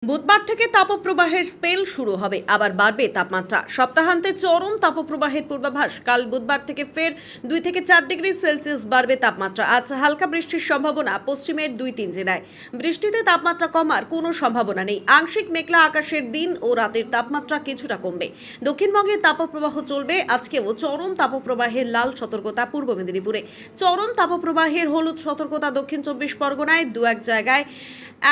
বুধবার থেকে তাপপ্রবাহের স্পেল শুরু হবে, আবার বাড়বে তাপমাত্রা। সপ্তাহান্তে চরম তাপপ্রবাহের পূর্বাভাস। কাল বুধবার থেকে ফের 2 থেকে 4 ডিগ্রি সেলসিয়াস বাড়বে তাপমাত্রা। আজ হালকা বৃষ্টির সম্ভাবনা পশ্চিমের 2-3 জেলায়। বৃষ্টিতে তাপমাত্রা কমার কোনো সম্ভাবনা নেই। আংশিক মেঘলা আকাশের দিন ও রাতের তাপমাত্রা কিছুটা কমবে। দক্ষিণবঙ্গে তাপপ্রবাহ চলবে। আজকেও চরম তাপপ্রবাহের লাল সতর্কতা পূর্ব মেদিনীপুরে, চরম তাপপ্রবাহের হলুদ সতর্কতা দক্ষিণ 24 পরগনায়। 2-1 জায়গায়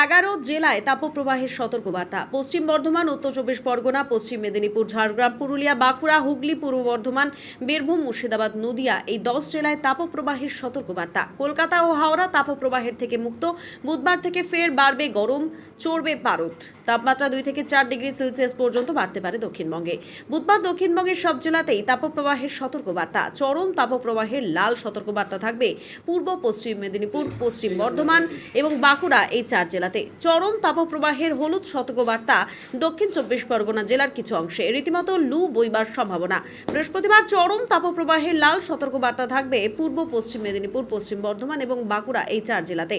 11 জেলায় তাপপ্রবাহের সতর্কবার্তা। পশ্চিম বর্ধমান, উত্তর 24 পরগনা, পশ্চিম মেদিনীপুর, ঝাড়গ্রাম, পুরুলিয়া, বাঁকুড়া, হুগলি, পূর্ব বর্ধমান, বীরভূম, মুর্শিদাবাদ, নদিয়া এই 10 জেলায় তাপপ্রবাহের সতর্কবার্তা। কলকাতা ও হাওড়া তাপপ্রবাহের থেকে মুক্ত। বুধবার থেকে ফের বাড়বে গরম, চড়বে পারদ। তাপমাত্রা 2 থেকে 4 ডিগ্রি সেলসিয়াস পর্যন্ত বাড়তে পারে দক্ষিণবঙ্গে। বুধবার দক্ষিণবঙ্গের সব জেলাতেই তাপপ্রবাহের সতর্কবার্তা। চরম তাপপ্রবাহের লাল সতর্কবার্তা থাকবে পূর্ব পশ্চিম মেদিনীপুর, পশ্চিম বর্ধমান এবং বাঁকুড়া এই 4 জেলাতে। চরম তাপপ্রবাহের হলুদ সতর্কবার্তা দক্ষিণ 24 পরগনা জেলার কিছু অংশে। রীতিমতো লু বইবার সম্ভাবনা। বৃহস্পতিবার চরম তাপপ্রবাহের লাল সতর্কবার্তা থাকবে পূর্ব পশ্চিম মেদিনীপুর, পশ্চিম বর্ধমান এবং বাঁকুড়া এই 4 জেলাতে।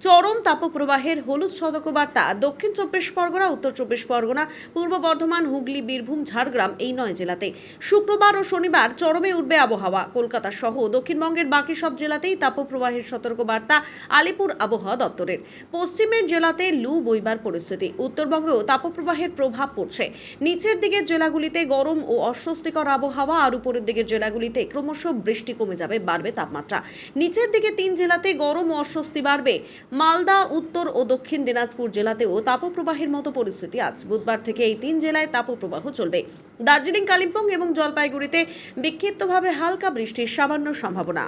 চরম তাপপ্রবাহের হলুদ সতর্কবার্তা দক্ষিণ 24 পরগনা, উত্তর 24 পরগনা, পূর্ব বর্ধমান, হুগলি, বীরভূম, ঝাড়গ্রাম এই 9 জেলাতে। শুক্রবার ও শনিবার চরমে উঠবে আবহাওয়া। কলকাতা সহ দক্ষিণবঙ্গের বাকি সব জেলাতেই তাপপ্রবাহের সতর্কবার্তা আলিপুর আবহাওয়া দপ্তরের। পশ্চিমের জেলাতে লু বইবার পরিস্থিতি। উত্তরবঙ্গেও তাপপ্রবাহের প্রভাব পড়ছে। নিচের দিকের জেলাগুলিতে গরম ও অস্বস্তিকর আবহাওয়া, আর উপরের দিকের জেলাগুলিতে ক্রমশ বৃষ্টি কমে যাবে, বাড়বে তাপমাত্রা। নিচের দিকে 3 জেলাতে গরম ও অস্বস্তি বাড়বে। মালদা, উত্তর ও দক্ষিণ দিনাজপুর জেলাতেও তাপপ্রবাহের মতো পরিস্থিতি। আজ বুধবার থেকে এই 3 জেলায় তাপপ্রবাহ চলবে। দার্জিলিং, কালিম্পং এবং জলপাইগুড়িতে বিক্ষিপ্তভাবে হালকা বৃষ্টির সামান্য সম্ভাবনা।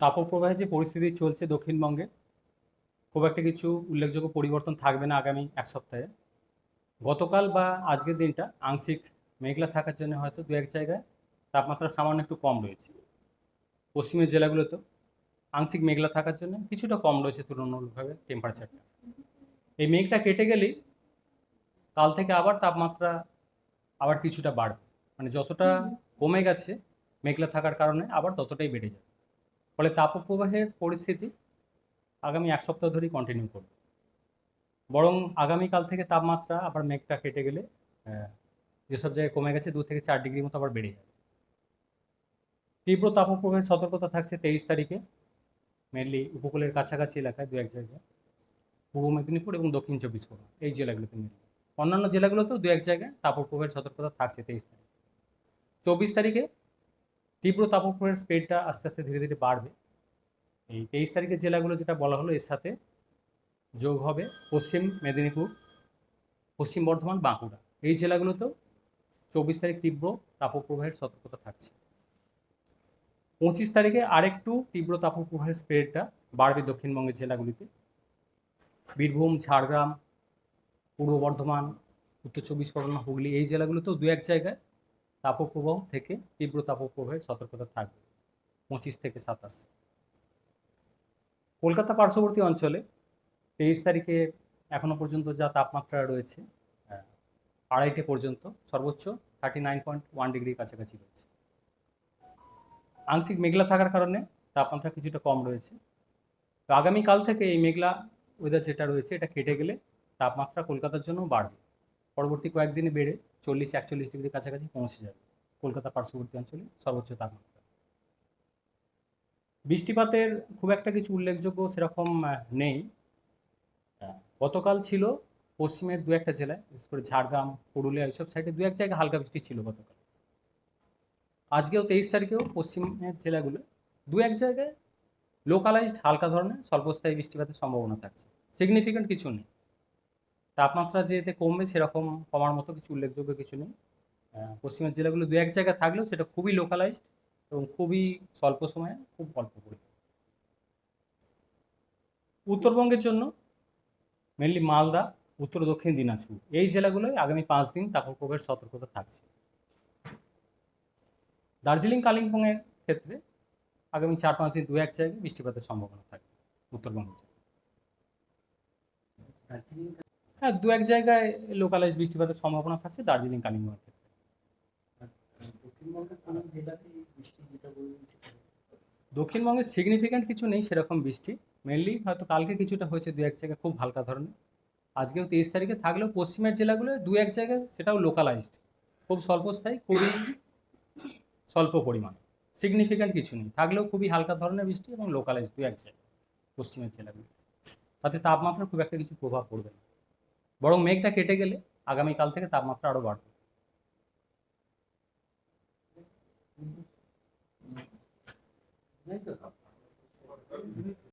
তাপপ্রবাহের যে পরিস্থিতি চলছে দক্ষিণবঙ্গে, খুব একটা কিছু উল্লেখযোগ্য পরিবর্তন থাকবে না আগামী এক সপ্তাহে। গতকাল বা আজকের দিনটা আংশিক মেঘলা থাকার জন্য হয়তো 2-1 জায়গায় তাপমাত্রা সামান্য একটু কম রয়েছে। পশ্চিমের জেলাগুলোতেও আংশিক মেঘলা থাকার জন্য কিছুটা কম রয়েছে তুলনামূলকভাবে টেম্পারেচারটা। এই মেঘটা কেটে গেলেই কাল থেকে আবার তাপমাত্রা আবার কিছুটা বাড়বে। মানে যতটা কমে গেছে মেঘলা থাকার কারণে আবার ততটাই বেড়ে যাবে। ফলে তাপপ্রবাহের পরিস্থিতি আগামী এক সপ্তাহ ধরেই কন্টিনিউ করবে। বরং আগামীকাল থেকে তাপমাত্রা আবার মেঘটা কেটে গেলে যেসব জায়গায় কমে গেছে 2 থেকে 4 ডিগ্রি মতো আবার বেড়ে যাবে। তীব্র তাপপ্রবাহের সতর্কতা থাকছে 23 তারিখে, মেনলি উপকূলের কাছাকাছি এলাকায় 2-1 জায়গায়, পূর্ব মেদিনীপুর এবং দক্ষিণ 24 পরগনা এই জেলাগুলোতে মেনলি। অন্যান্য জেলাগুলোতেও 2-1 জায়গায় তাপপ্রবাহের সতর্কতা থাকছে 23 তারিখ। 24 তারিখে তীব্র তাপপ্রবাহের স্পিডটা আস্তে আস্তে ধীরে ধীরে বাড়বে। এই 23 তারিখের জেলাগুলো যেটা বলা হলো এর সাথে যোগ হবে পশ্চিম মেদিনীপুর, পশ্চিম বর্ধমান, বাঁকুড়া এই জেলাগুলোতেও 24 তারিখ তীব্র তাপপ্রবাহের সতর্কতা থাকছে। 25 তারিখে আরেকটু তীব্র তাপপ্রবাহের স্প্রেডটা বাড়বে দক্ষিণবঙ্গের জেলাগুলিতে। বীরভূম, ঝাড়গ্রাম, পূর্ব বর্ধমান, উত্তর 24 পরগনা, হুগলি এই জেলাগুলোতেও 2-1 জায়গায় তাপপ্রবাহ থেকে তীব্র তাপপ্রবাহের সতর্কতা থাকবে 25 থেকে 27। কলকাতা পার্শ্ববর্তী অঞ্চলে 23 তারিখে এখনো পর্যন্ত যা তাপমাত্রা রয়েছে 2:30 পর্যন্ত সর্বোচ্চ 39.1 ডিগ্রির কাছাকাছি রয়েছে। আংশিক মেঘলা থাকার কারণে তাপমাত্রা কিছুটা কম রয়েছে। তো আগামীকাল থেকে এই মেঘলা ওয়েদার যেটা রয়েছে এটা কেটে গেলে তাপমাত্রা কলকাতার জন্য বাড়বে। পরবর্তী কয়েকদিনে বেড়ে 40-41 ডিগ্রির কাছাকাছি পৌঁছে যাবে কলকাতা পার্শ্ববর্তী অঞ্চলে সর্বোচ্চ তাপমাত্রা। বৃষ্টিপাতের খুব একটা কিছু উল্লেখযোগ্য সেরকম নেই। গতকাল ছিল পশ্চিমের 2-1টা জেলায়, বিশেষ করে ঝাড়গ্রাম, পুরুলিয়া এইসব সাইডে 2-1 জায়গায় হালকা বৃষ্টি ছিল গতকাল। আজকেও 23 তারিখেও পশ্চিমের জেলাগুলো 2-1 জায়গায় লোকালাইজড হালকা ধরনের স্বল্পস্থায়ী বৃষ্টিপাতের সম্ভাবনা থাকছে। সিগনিফিক্যান্ট কিছু নেই। তাপমাত্রা যে এতে কমবে সেরকম কমার মতো কিছু উল্লেখযোগ্য কিছু নেই। পশ্চিমের জেলাগুলো 2-1 জায়গায় থাকলেও সেটা খুবই লোকালাইজড এবং খুবই স্বল্প সময়ে খুব অল্প করে। উত্তরবঙ্গের জন্য মেনলি মালদা, উত্তর দক্ষিণ দিনাজপুর এই জেলাগুলোয় আগামী 5 দিন তাপপ্রবাহের সতর্কতা থাকছে। দার্জিলিং, কালিম্পংয়ের ক্ষেত্রে আগামী 4-5 দিন 2-1 জায়গায় বৃষ্টিপাতের সম্ভাবনা থাকে উত্তরবঙ্গের। হ্যাঁ, 2-1 জায়গায় লোকালাইজ বৃষ্টিপাতের সম্ভাবনা থাকছে দার্জিলিং, কালিম্পংয়ের ক্ষেত্রে। দক্ষিণবঙ্গে সিগনিফিক্যান্ট কিছু নেই সেরকম বৃষ্টি। মেনলি হয়তো কালকে কিছুটা হয়েছে 2-1 জায়গায় খুব হালকা ধরনের। আজকেও 23 তারিখে থাকলেও পশ্চিমের জেলাগুলো দু এক জায়গায় সেটাও লোকালাইজড, খুব স্বল্পস্থায়ী, খুবই স্বল্প পরিমাণ, সিগনিফিক্যান্ট কিছু নেই, থাকলেও খুবই হালকা ধরনের বৃষ্টি এবং লোকালাইজড দু এক জায়গায় পশ্চিমের জেলাগুলো। তাতে তাপমাত্রা খুব একটা কিছু প্রভাব পড়বে না, বরং মেঘটা কেটে গেলে আগামীকাল থেকে তাপমাত্রা আরও বাড়বে।